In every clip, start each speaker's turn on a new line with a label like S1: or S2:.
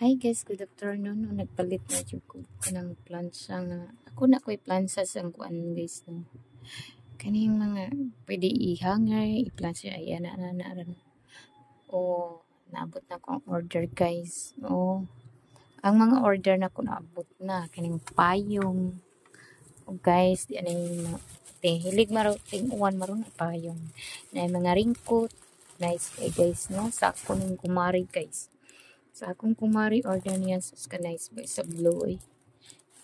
S1: Hi guys, good afternoon. No, nagpalit na dyan ko ng plansa nga. Ako na ko'y plansa sa kuan guys. No. Kaning mga pwede i-hanger, i-plansa. Ayan na. O, naabot na akong order guys. O, ang mga order na ko naabot na. Kaning payong. O guys, di ano yung hilig maro, ting-uwan maro na payong. Na mga ringkot. Nice kay guys, no? Sa ako ng kumari guys. Sa akong kumari order niya sa nice guys sa blue eh.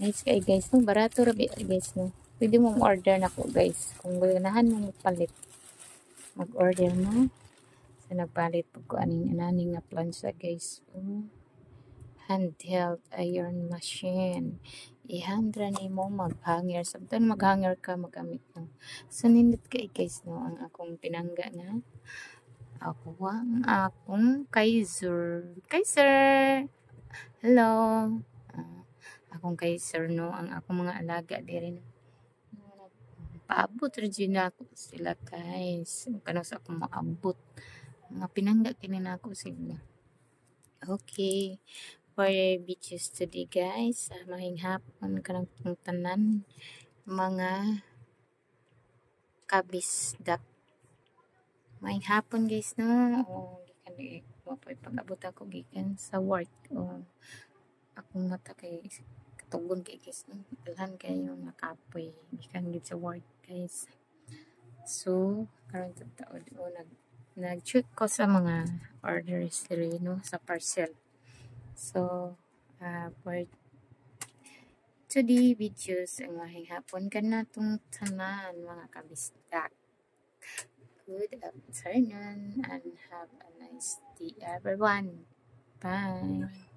S1: Nice kay guys no, barato ra guys no. Pwede mo order na ko guys kung ganahan mo magpalit. Mag-order mo. Sa nagpalit pag ko aning nga plansa guys. Handheld iron machine. Ihandra ni mo maghanger. Samtang maghanger ka magamit no. So nindot kay guys no ang akong pinangga na. Ako ang akong Kaiser. Hello. Akong Kaiser no, ang akong mga alaga diri. Paabot rin ako sila guys. Kano sa akong maabot. Mga pinangga kini na ako sila. Okay. For beaches today guys. Mahing hapon kanang tanan mga kabisdak. May hapon guys no. O gikan di mapoy pag-abot ako gikan sa work. O akong mata kay katugon kay guys no. Dalhan kayo nakapoy gikan gid sa work guys. So karon taod o nag-check ko sa mga orders diri no sa parcel. So for today videos ang mahing hapon kanatong tanan mga kabisdak. Good afternoon and have a nice day everyone. Bye.